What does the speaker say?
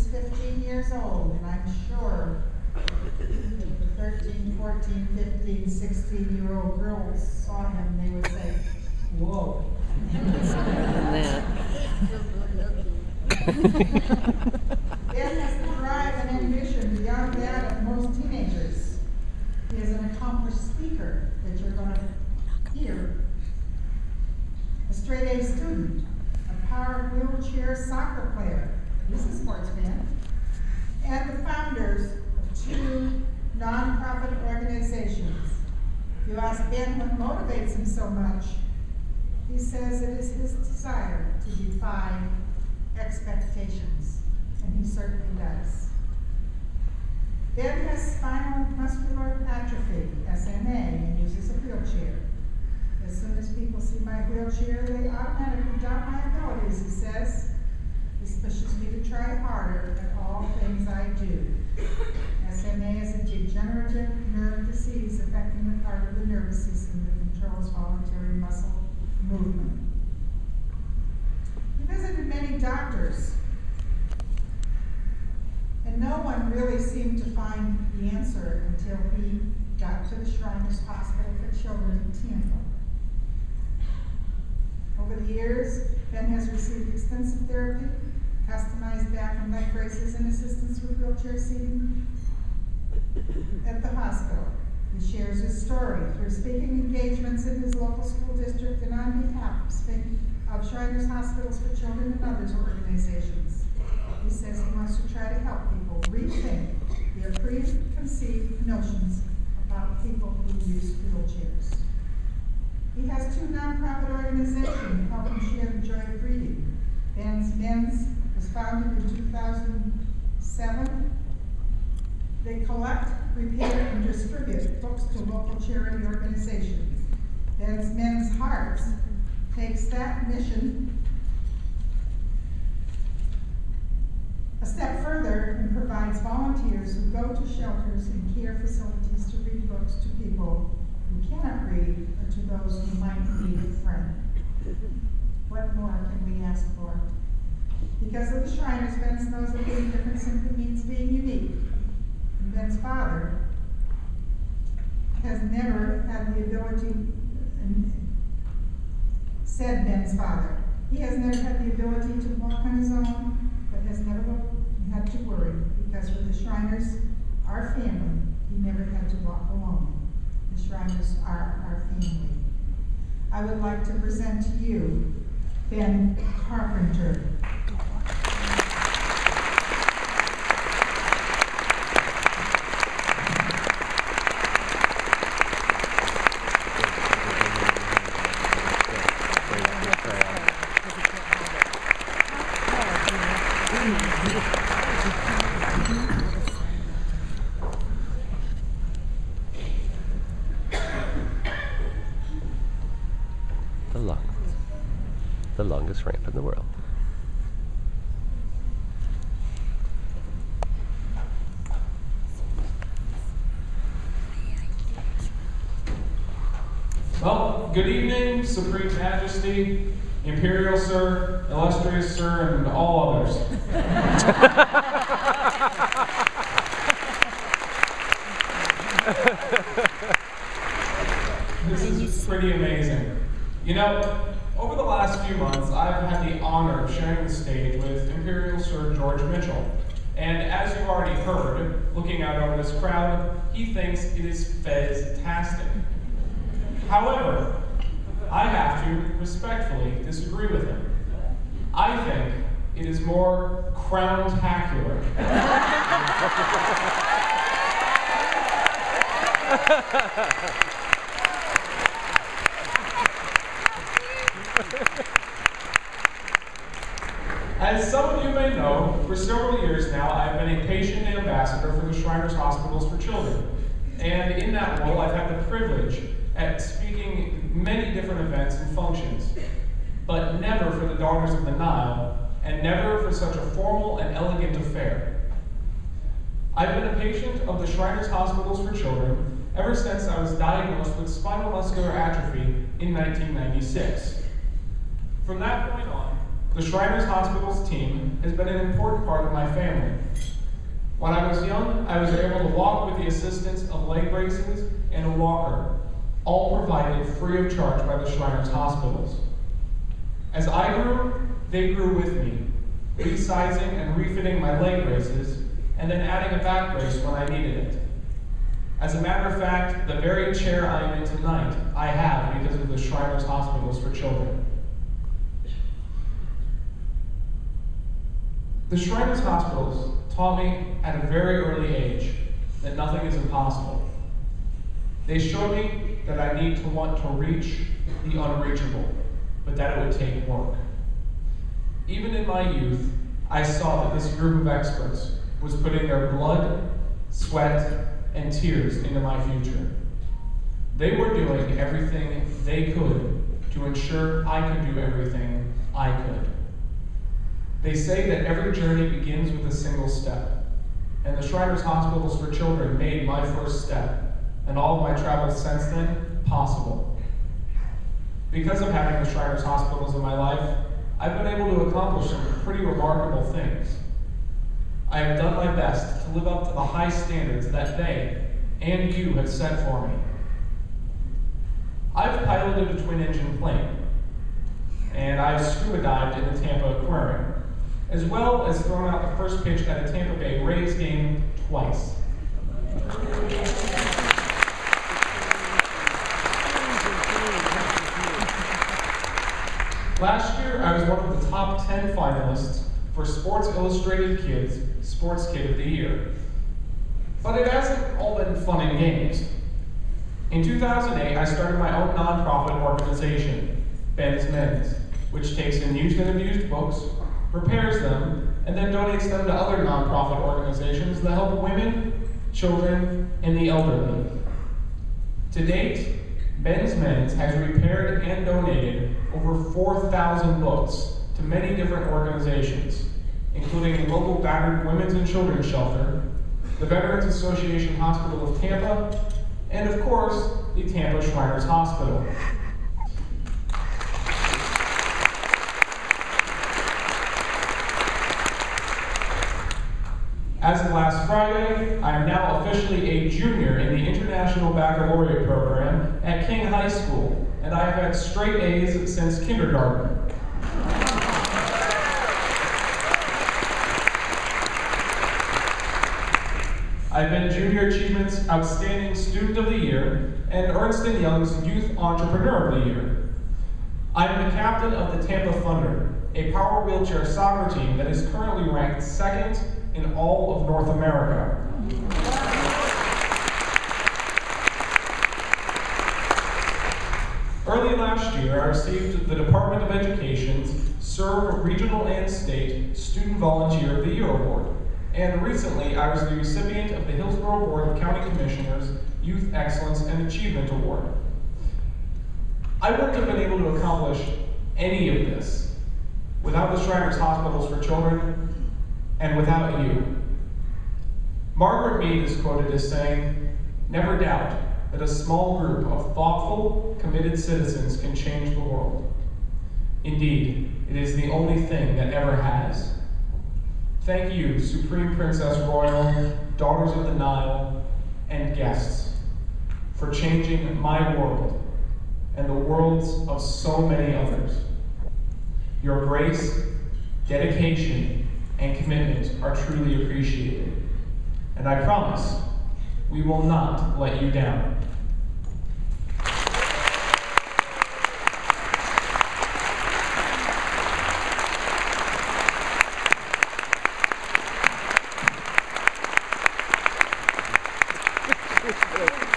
was 15 years old, and I'm sure if the 13, 14, 15, 16-year-old girls saw him, they would say, whoa. Ben has the drive and ambition beyond that of most teenagers. He is an accomplished speaker that you're going to hear, a straight-A student, a power wheelchair soccer player, he's a sports fan, and the founders of 2 nonprofit organizations. If you ask Ben what motivates him so much, he says it is his desire to defy expectations, and he certainly does. Ben has spinal muscular atrophy, SMA, and uses a wheelchair. As soon as people see my wheelchair, they automatically doubt my abilities, he says. This pushes me to try harder at all things I do. SMA is a degenerative nerve disease affecting the part of the nervous system that controls voluntary muscle movement. He visited many doctors, and no one really seemed to find the answer until he got to the Shriners Hospital for Children in Tampa. Over the years, Ben has received extensive therapy, customized back and leg braces, and assistance with wheelchair seating at the hospital. He shares his story through speaking engagements in his local school district and on behalf of Shriners Hospitals for Children and others organizations. He says he wants to try to help people rethink their preconceived notions about people who use wheelchairs. He has 2 nonprofit organizations helping share the joy of reading. Ben's Men's was founded in 2007. They collect, repair, and distribute books to local charity organizations. Ben's Men's Hearts takes that mission a step further and provides volunteers who go to shelters and care facilities to read books to people who cannot read or to those who might need a friend. What more can we ask for? Because of the Shriners, Ben knows that being different simply means being unique. And Ben's father has never had the ability, said Ben's father, he has never had the ability to walk on his own, but has never had to worry, because for the Shriners, our family, he never had to walk alone. The Shriners are our family. I would like to present to you Ben Carpenter. The longest ramp in the world. Well, good evening, Supreme Majesty, Imperial Sir, Illustrious Sir, and all others. This is pretty amazing. You know, over the last few months, I've had the honor of sharing the stage with Imperial Sir George Mitchell. And as you've already heard, looking out over this crowd, he thinks it is fez-tastic. However, I have to respectfully disagree with him. I think it is more crown-tacular. As some of you may know, for several years now, I've been a patient ambassador for the Shriners Hospitals for Children. And in that role, I've had the privilege at speaking many different events and functions, but never for the Daughters of the Nile, and never for such a formal and elegant affair. I've been a patient of the Shriners Hospitals for Children ever since I was diagnosed with spinal muscular atrophy in 1996. From that point on, The Shriners Hospitals team has been an important part of my family. When I was young, I was able to walk with the assistance of leg braces and a walker, all provided free of charge by the Shriners Hospitals. As I grew, they grew with me, resizing and refitting my leg braces, and then adding a back brace when I needed it. As a matter of fact, the very chair I am in tonight, I have because of the Shriners Hospitals for Children. The Shriners Hospitals taught me at a very early age that nothing is impossible. They showed me that I need to want to reach the unreachable, but that it would take work. Even in my youth, I saw that this group of experts was putting their blood, sweat, and tears into my future. They were doing everything they could to ensure I could do everything I could. They say that every journey begins with a single step, and the Shriners Hospitals for Children made my first step, and all of my travels since then possible. Because of having the Shriners Hospitals in my life, I've been able to accomplish some pretty remarkable things. I have done my best to live up to the high standards that they and you have set for me. I've piloted a twin-engine plane, and I've scuba dived in the Tampa Aquarium, as well as thrown out the first pitch at a Tampa Bay Rays game twice. Last year, I was one of the top 10 finalists for Sports Illustrated Kids Sports Kid of the Year. But it hasn't all been fun and games. In 2008, I started my own nonprofit organization, Ben's Men's, which takes in used and abused books, repairs them, and then donates them to other nonprofit organizations that help women, children, and the elderly. To date, Ben's Men's has repaired and donated over 4,000 books to many different organizations, including the local battered women's and children's shelter, the Veterans Association Hospital of Tampa, and of course, the Tampa Shriners Hospital. As of last Friday, I am now officially a junior in the International Baccalaureate program at King High School, and I have had straight A's since kindergarten. I've been Junior Achievement's Outstanding Student of the Year and Ernst & Young's Youth Entrepreneur of the Year. I'm the captain of the Tampa Thunder, a power wheelchair soccer team that is currently ranked second in all of North America. Early last year, I received the Department of Education's Serve Regional and State Student Volunteer of the Year Award. And recently, I was the recipient of the Hillsborough Board of County Commissioners Youth Excellence and Achievement Award. I wouldn't have been able to accomplish any of this without the Shriners Hospitals for Children and without you. Margaret Mead is quoted as saying, "Never doubt that a small group of thoughtful, committed citizens can change the world. Indeed, it is the only thing that ever has." Thank you, Supreme Princess Royal, Daughters of the Nile, and guests, for changing my world and the worlds of so many others. Your grace, dedication, and commitment are truly appreciated. And I promise, we will not let you down. Thank you.